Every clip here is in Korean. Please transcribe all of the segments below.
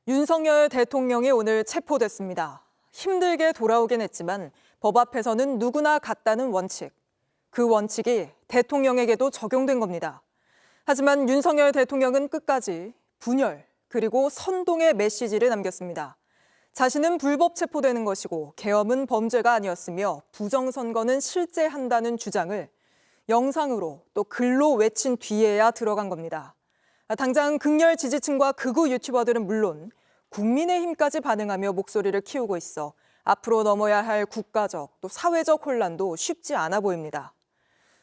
윤석열 대통령이 오늘 체포됐습니다. 힘들게 돌아오긴 했지만 법 앞에서는 누구나 같다는 원칙. 그 원칙이 대통령에게도 적용된 겁니다. 하지만 윤석열 대통령은 끝까지 분열 그리고 선동의 메시지를 남겼습니다. 자신은 불법 체포되는 것이고 계엄은 범죄가 아니었으며 부정선거는 실제 한다는 주장을 영상으로 또 글로 외친 뒤에야 들어간 겁니다. 당장 극렬 지지층과 극우 유튜버들은 물론 국민의힘까지 반응하며 목소리를 키우고 있어 앞으로 넘어야 할 국가적 또 사회적 혼란도 쉽지 않아 보입니다.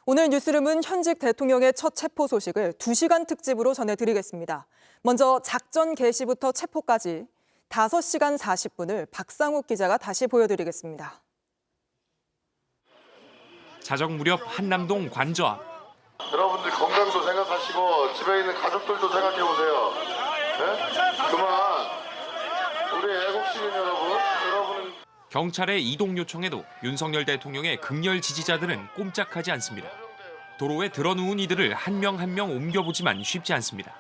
오늘 뉴스룸은 현직 대통령의 첫 체포 소식을 2시간 특집으로 전해드리겠습니다. 먼저 작전 개시부터 체포까지 5시간 40분을 박상욱 기자가 다시 보여드리겠습니다. 자정 무렵 한남동 관저 앞. 여러분들 건강도 생각하시고 집에 있는 가족들도 생각해 보세요. 네? 그만. 우리 애국 시민 여러분은 경찰의 이동 요청에도 윤석열 대통령의 극렬 지지자들은 꼼짝하지 않습니다. 도로에 드러누운 이들을 한 명 한 명 옮겨보지만 쉽지 않습니다.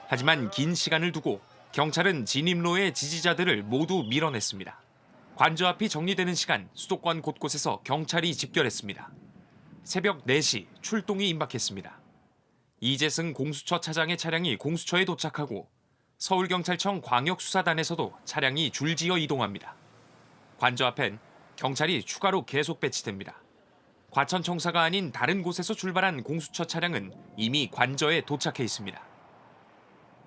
하지만 긴 시간을 두고 경찰은 진입로의 지지자들을 모두 밀어냈습니다. 관저 앞이 정리되는 시간 수도권 곳곳에서 경찰이 집결했습니다. 새벽 4시 출동이 임박했습니다. 이재승 공수처 차장의 차량이 공수처에 도착하고 서울경찰청 광역수사단에서도 차량이 줄지어 이동합니다. 관저 앞엔 경찰이 추가로 계속 배치됩니다. 과천청사가 아닌 다른 곳에서 출발한 공수처 차량은 이미 관저에 도착해 있습니다.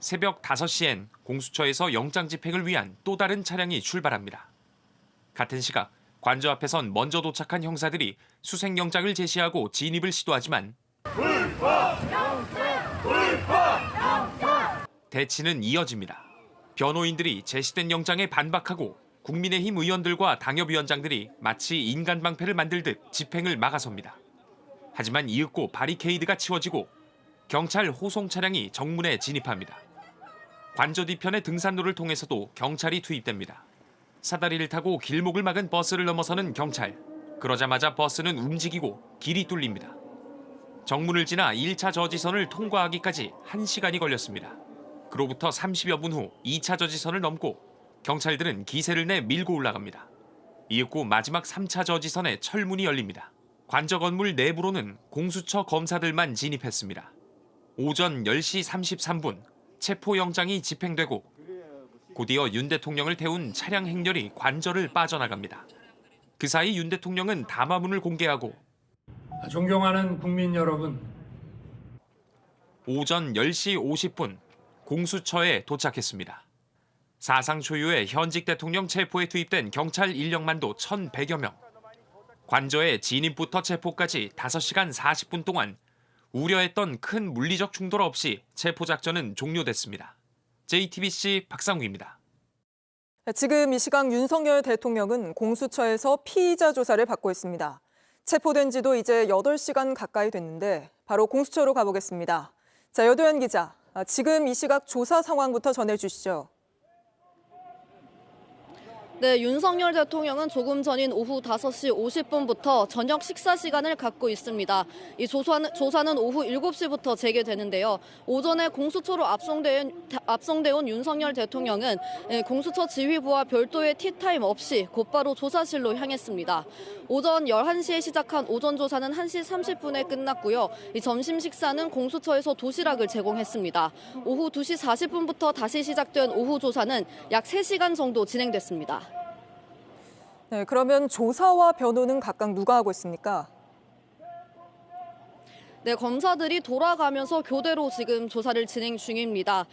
새벽 5시엔 공수처에서 영장 집행을 위한 또 다른 차량이 출발합니다. 같은 시각 관저 앞에선 먼저 도착한 형사들이 수색영장을 제시하고 진입을 시도하지만 대치는 이어집니다. 변호인들이 제시된 영장에 반박하고 국민의힘 의원들과 당협위원장들이 마치 인간방패를 만들듯 집행을 막아섭니다. 하지만 이윽고 바리케이드가 치워지고 경찰 호송 차량이 정문에 진입합니다. 관저 뒤편의 등산로를 통해서도 경찰이 투입됩니다. 사다리를 타고 길목을 막은 버스를 넘어서는 경찰. 그러자마자 버스는 움직이고 길이 뚫립니다. 정문을 지나 1차 저지선을 통과하기까지 1시간이 걸렸습니다. 그로부터 30여 분 후 2차 저지선을 넘고 경찰들은 기세를 내 밀고 올라갑니다. 이윽고 마지막 3차 저지선에 철문이 열립니다. 관저 건물 내부로는 공수처 검사들만 진입했습니다. 오전 10시 33분 체포영장이 집행되고 곧이어 윤 대통령을 태운 차량 행렬이 관저를 빠져나갑니다. 그 사이 윤 대통령은 담화문을 공개하고 존경하는 국민 여러분. 오전 10시 50분 공수처에 도착했습니다. 사상 초유의 현직 대통령 체포에 투입된 경찰 인력만도 1,100여 명. 관저의 진입부터 체포까지 5시간 40분 동안 우려했던 큰 물리적 충돌 없이 체포 작전은 종료됐습니다. JTBC 박상욱입니다. 지금 이 시각 윤석열 대통령은 공수처에서 피의자 조사를 받고 있습니다. 체포된 지도 이제 8시간 가까이 됐는데 바로 공수처로 가보겠습니다. 자, 여도현 기자, 지금 이 시각 조사 상황부터 전해주시죠. 네, 윤석열 대통령은 조금 전인 오후 5시 50분부터 저녁 식사 시간을 갖고 있습니다. 이 조사는 오후 7시부터 재개되는데요. 오전에 공수처로 압송돼온 윤석열 대통령은 공수처 지휘부와 별도의 티타임 없이 곧바로 조사실로 향했습니다. 오전 11시에 시작한 오전 조사는 1시 30분에 끝났고요. 이 점심 식사는 공수처에서 도시락을 제공했습니다. 오후 2시 40분부터 다시 시작된 오후 조사는 약 3시간 정도 진행됐습니다. 네, 그러면 조사와 변호는 각각 누가 하고 있습니까? 네, 검사들이 돌아가면서 교대로 지금 조사를 진행 중입니다.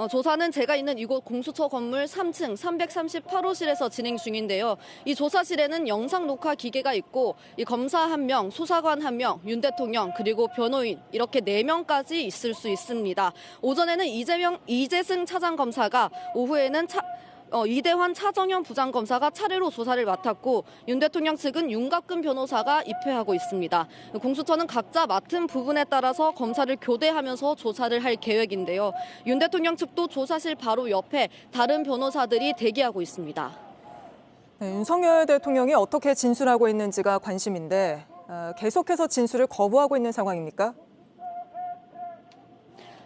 조사는 제가 있는 이곳 공수처 건물 3층 338호실에서 진행 중인데요. 이 조사실에는 영상 녹화 기계가 있고 이 검사 1명, 수사관 1명, 윤 대통령 그리고 변호인 이렇게 4명까지 있을 수 있습니다. 오전에는 이재승 차장검사가 오후에는 이대환 차정현 부장검사가 차례로 조사를 맡았고 윤 대통령 측은 윤갑근 변호사가 입회하고 있습니다. 공수처는 각자 맡은 부분에 따라서 검사를 교대하면서 조사를 할 계획인데요. 윤 대통령 측도 조사실 바로 옆에 다른 변호사들이 대기하고 있습니다. 네, 윤석열 대통령이 어떻게 진술하고 있는지가 관심인데 계속해서 진술을 거부하고 있는 상황입니까?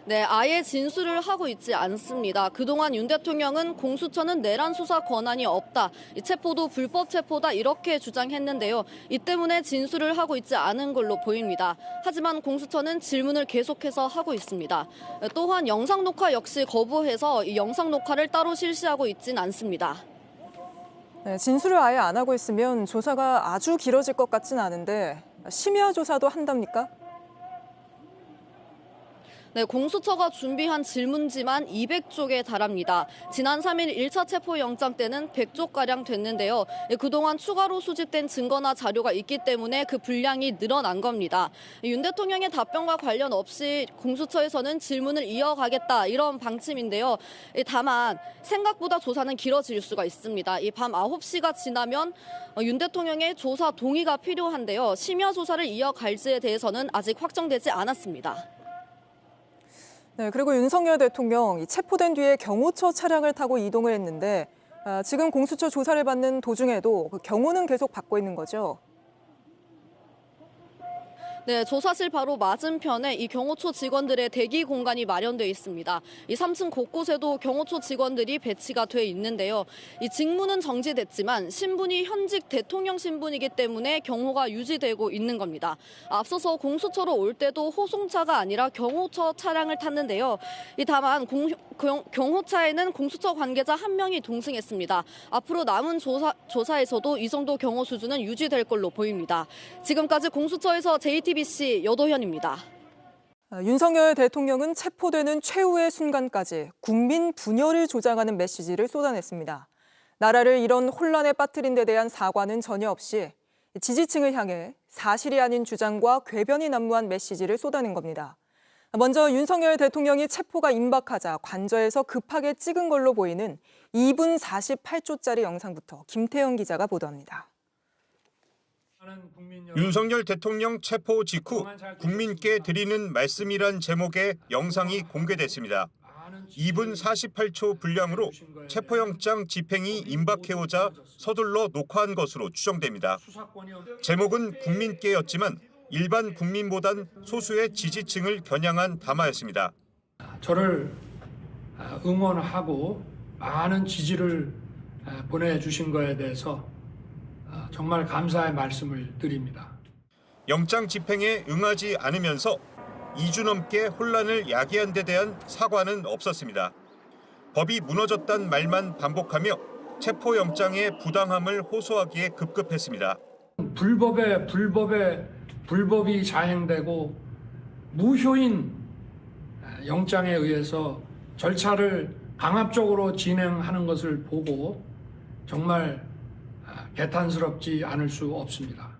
네, 아예 진술을 하고 있지 않습니다. 그동안 윤 대통령은 공수처는 내란 수사 권한이 없다. 이 체포도 불법 체포다 이렇게 주장했는데요. 이 때문에 진술을 하고 있지 않은 걸로 보입니다. 하지만 공수처는 질문을 계속해서 하고 있습니다. 또한 영상 녹화 역시 거부해서 이 영상 녹화를 따로 실시하고 있진 않습니다. 네, 진술을 아예 안 하고 있으면 조사가 아주 길어질 것 같진 않은데 심야 조사도 한답니까? 네, 공수처가 준비한 질문지만 200쪽에 달합니다. 지난 3일 1차 체포영장 때는 100쪽가량 됐는데요. 그동안 추가로 수집된 증거나 자료가 있기 때문에 그 분량이 늘어난 겁니다. 윤 대통령의 답변과 관련 없이 공수처에서는 질문을 이어가겠다 이런 방침인데요. 다만 생각보다 조사는 길어질 수가 있습니다. 이 밤 9시가 지나면 윤 대통령의 조사 동의가 필요한데요. 심야 조사를 이어갈지에 대해서는 아직 확정되지 않았습니다. 네, 그리고 윤석열 대통령 이 체포된 뒤에 경호처 차량을 타고 이동을 했는데 지금 공수처 조사를 받는 도중에도 그 경호는 계속 받고 있는 거죠. 네, 조사실 바로 맞은편에 이 경호처 직원들의 대기 공간이 마련되어 있습니다. 이 3층 곳곳에도 경호처 직원들이 배치가 돼 있는데요. 이 직무는 정지됐지만 신분이 현직 대통령 신분이기 때문에 경호가 유지되고 있는 겁니다. 앞서서 공수처로 올 때도 호송차가 아니라 경호처 차량을 탔는데요. 다만 경호차에는 공수처 관계자 1명이 동승했습니다. 앞으로 남은 조사에서도 이 정도 경호 수준은 유지될 걸로 보입니다. 지금까지 공수처에서 JTBC 여도현입니다. 윤석열 대통령은 체포되는 최후의 순간까지 국민 분열을 조장하는 메시지를 쏟아냈습니다. 나라를 이런 혼란에 빠뜨린 데 대한 사과는 전혀 없이 지지층을 향해 사실이 아닌 주장과 궤변이 난무한 메시지를 쏟아낸 겁니다. 먼저 윤석열 대통령이 체포가 임박하자 관저에서 급하게 찍은 걸로 보이는 2분 48초짜리 영상부터 김태형 기자가 보도합니다. 윤석열 대통령 체포 직후 국민께 드리는 말씀이란 제목의 영상이 공개됐습니다. 2분 48초 분량으로 체포영장 집행이 임박해오자 서둘러 녹화한 것으로 추정됩니다. 제목은 국민께였지만 일반 국민보단 소수의 지지층을 겨냥한 담화였습니다. 저를 응원하고 많은 지지를 보내주신 거에 대해서 정말 감사의 말씀을 드립니다. 영장 집행에 응하지 않으면서 2주 넘게 혼란을 야기한 데 대한 사과는 없었습니다. 법이 무너졌단 말만 반복하며 체포영장의 부당함을 호소하기에 급급했습니다. 불법이 자행되고 무효인 영장에 의해서 절차를 강압적으로 진행하는 것을 보고 정말 개탄스럽지 않을 수 없습니다.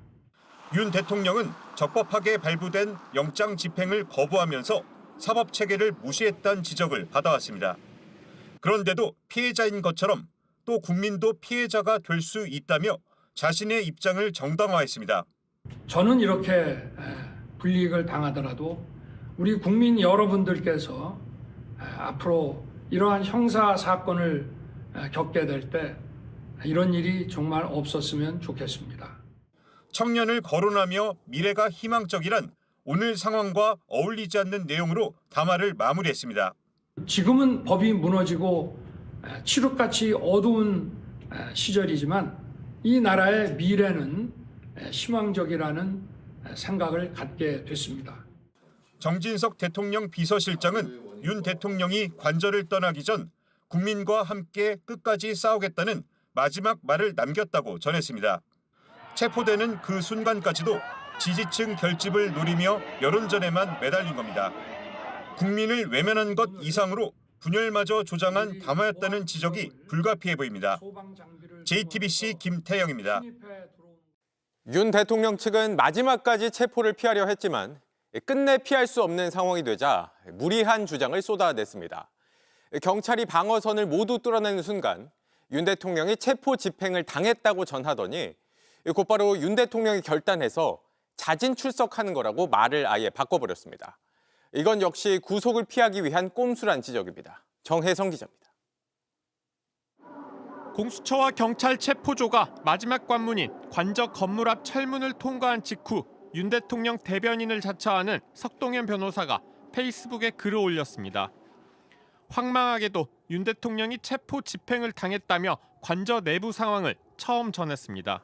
윤 대통령은 적법하게 발부된 영장 집행을 거부하면서 사법 체계를 무시했다는 지적을 받아왔습니다. 그런데도 피해자인 것처럼 또 국민도 피해자가 될 수 있다며 자신의 입장을 정당화했습니다. 저는 이렇게 불이익을 당하더라도 우리 국민 여러분들께서 앞으로 이러한 형사 사건을 겪게 될 때 이런 일이 정말 없었으면 좋겠습니다. 청년을 거론하며 미래가 희망적이란 오늘 상황과 어울리지 않는 내용으로 담화를 마무리했습니다. 지금은 법이 무너지고 칠흑같이 어두운 시절이지만 이 나라의 미래는 희망적이라는 생각을 갖게 됐습니다. 정진석 대통령 비서실장은 윤 대통령이 관저를 떠나기 전 국민과 함께 끝까지 싸우겠다는 마지막 말을 남겼다고 전했습니다. 체포되는 그 순간까지도 지지층 결집을 노리며 여론전에만 매달린 겁니다. 국민을 외면한 것 이상으로 분열마저 조장한 담화였다는 지적이 불가피해 보입니다. JTBC 김태영입니다. 윤 대통령 측은 마지막까지 체포를 피하려 했지만 끝내 피할 수 없는 상황이 되자 무리한 주장을 쏟아냈습니다. 경찰이 방어선을 모두 뚫어내는 순간 윤 대통령이 체포 집행을 당했다고 전하더니 곧바로 윤 대통령이 결단해서 자진 출석하는 거라고 말을 아예 바꿔버렸습니다. 이건 역시 구속을 피하기 위한 꼼수란 지적입니다. 정혜성 기자입니다. 공수처와 경찰 체포조가 마지막 관문인 관저 건물 앞 철문을 통과한 직후 윤 대통령 대변인을 자처하는 석동현 변호사가 페이스북에 글을 올렸습니다. 황망하게도 윤 대통령이 체포 집행을 당했다며 관저 내부 상황을 처음 전했습니다.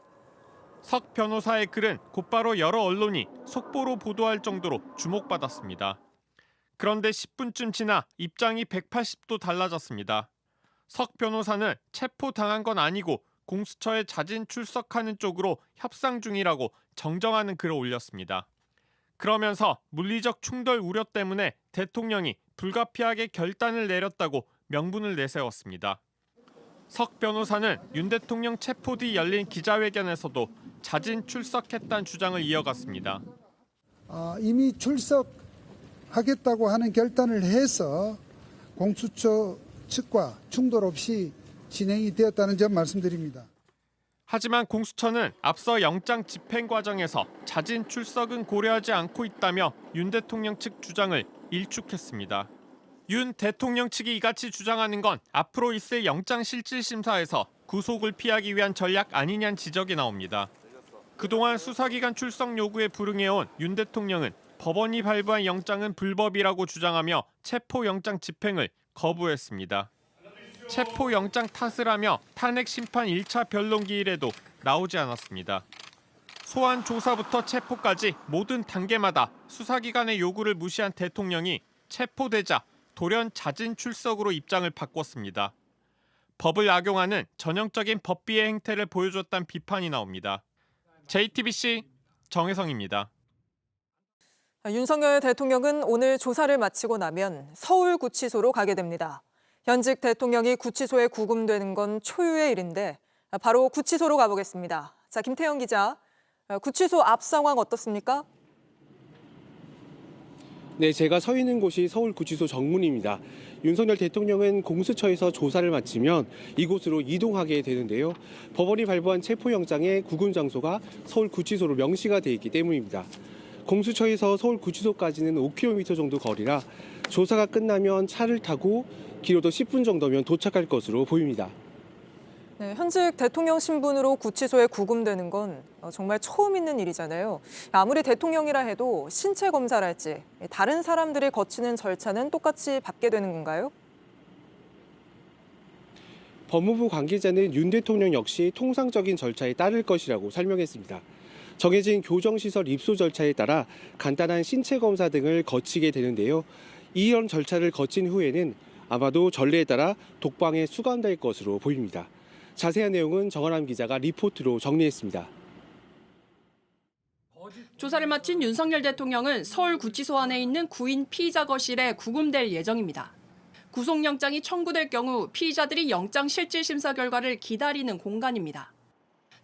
석 변호사의 글은 곧바로 여러 언론이 속보로 보도할 정도로 주목받았습니다. 그런데 10분쯤 지나 입장이 180도 달라졌습니다. 석 변호사는 체포당한 건 아니고 공수처에 자진 출석하는 쪽으로 협상 중이라고 정정하는 글을 올렸습니다. 그러면서 물리적 충돌 우려 때문에 대통령이 불가피하게 결단을 내렸다고 명분을 내세웠습니다. 석 변호사는 윤 대통령 체포 뒤 열린 기자회견에서도 자진 출석했다는 주장을 이어갔습니다. 이미 출석하겠다고 하는 결단을 해서 공수처 측과 충돌 없이 진행이 되었다는 점 말씀드립니다. 하지만 공수처는 앞서 영장 집행 과정에서 자진 출석은 고려하지 않고 있다며 윤 대통령 측 주장을 일축했습니다. 윤 대통령 측이 이같이 주장하는 건 앞으로 있을 영장실질심사에서 구속을 피하기 위한 전략 아니냐는 지적이 나옵니다. 그동안 수사기관 출석 요구에 불응해온 윤 대통령은 법원이 발부한 영장은 불법이라고 주장하며 체포영장 집행을 거부했습니다. 체포영장 탓을 하며 탄핵심판 1차 변론기일에도 나오지 않았습니다. 소환 조사부터 체포까지 모든 단계마다 수사기관의 요구를 무시한 대통령이 체포되자 돌연 자진 출석으로 입장을 바꿨습니다. 법을 악용하는 전형적인 법비의 행태를 보여줬다는 비판이 나옵니다. JTBC 정혜성입니다. 윤석열 대통령은 오늘 조사를 마치고 나면 서울구치소로 가게 됩니다. 현직 대통령이 구치소에 구금되는 건 초유의 일인데 바로 구치소로 가보겠습니다. 자, 김태형 기자, 구치소 앞 상황 어떻습니까? 네, 제가 서 있는 곳이 서울구치소 정문입니다. 윤석열 대통령은 공수처에서 조사를 마치면 이곳으로 이동하게 되는데요. 법원이 발부한 체포영장의 구금 장소가 서울구치소로 명시가 돼 있기 때문입니다. 공수처에서 서울구치소까지는 5km 정도 거리라 조사가 끝나면 차를 타고 길어도 10분 정도면 도착할 것으로 보입니다. 네, 현직 대통령 신분으로 구치소에 구금되는 건 정말 처음 있는 일이잖아요. 아무리 대통령이라 해도 신체 검사랄지 다른 사람들이 거치는 절차는 똑같이 밟게 되는 건가요? 법무부 관계자는 윤 대통령 역시 통상적인 절차에 따를 것이라고 설명했습니다. 정해진 교정시설 입소 절차에 따라 간단한 신체 검사 등을 거치게 되는데요. 이런 절차를 거친 후에는 아마도 전례에 따라 독방에 수감될 것으로 보입니다. 자세한 내용은 정아람 기자가 리포트로 정리했습니다. 조사를 마친 윤석열 대통령은 서울구치소 안에 있는 구인 피의자 거실에 구금될 예정입니다. 구속영장이 청구될 경우 피의자들이 영장 실질심사 결과를 기다리는 공간입니다.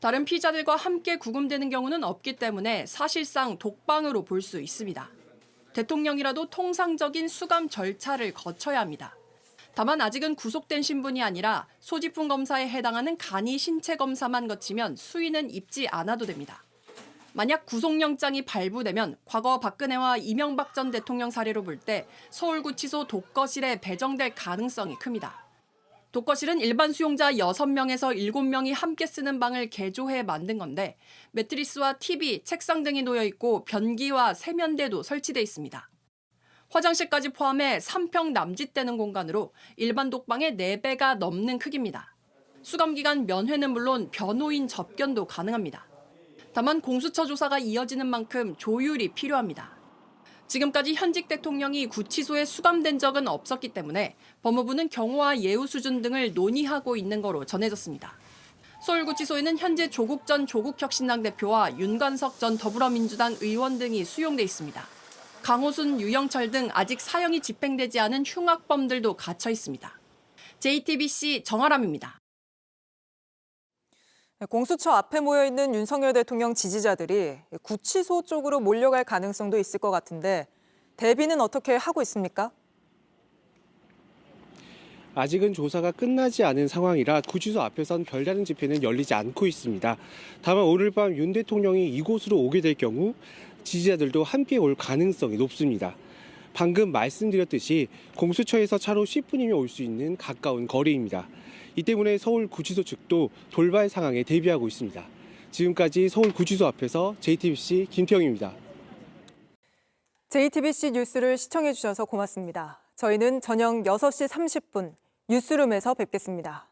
다른 피의자들과 함께 구금되는 경우는 없기 때문에 사실상 독방으로 볼 수 있습니다. 대통령이라도 통상적인 수감 절차를 거쳐야 합니다. 다만 아직은 구속된 신분이 아니라 소지품 검사에 해당하는 간이 신체 검사만 거치면 수위는 입지 않아도 됩니다. 만약 구속영장이 발부되면 과거 박근혜와 이명박 전 대통령 사례로 볼 때 서울구치소 독거실에 배정될 가능성이 큽니다. 독거실은 일반 수용자 6명에서 7명이 함께 쓰는 방을 개조해 만든 건데 매트리스와 TV, 책상 등이 놓여 있고 변기와 세면대도 설치돼 있습니다. 화장실까지 포함해 3평 남짓되는 공간으로 일반 독방의 4배가 넘는 크기입니다. 수감기간 면회는 물론 변호인 접견도 가능합니다. 다만 공수처 조사가 이어지는 만큼 조율이 필요합니다. 지금까지 현직 대통령이 구치소에 수감된 적은 없었기 때문에 법무부는 경호와 예우 수준 등을 논의하고 있는 거로 전해졌습니다. 서울구치소에는 현재 조국 전 조국혁신당 대표와 윤관석 전 더불어민주당 의원 등이 수용돼 있습니다. 강호순, 유영철 등 아직 사형이 집행되지 않은 흉악범들도 갇혀 있습니다. JTBC 정아람입니다. 공수처 앞에 모여있는 윤석열 대통령 지지자들이 구치소 쪽으로 몰려갈 가능성도 있을 것 같은데 대비는 어떻게 하고 있습니까? 아직은 조사가 끝나지 않은 상황이라 구치소 앞에선 별다른 집회는 열리지 않고 있습니다. 다만 오늘 밤 윤 대통령이 이곳으로 오게 될 경우 지지자들도 함께 올 가능성이 높습니다. 방금 말씀드렸듯이 공수처에서 차로 10분이면 올 수 있는 가까운 거리입니다. 이 때문에 서울구치소 측도 돌발 상황에 대비하고 있습니다. 지금까지 서울구치소 앞에서 JTBC 김태형입니다. JTBC 뉴스를 시청해 주셔서 고맙습니다. 저희는 저녁 6시 30분 뉴스룸에서 뵙겠습니다.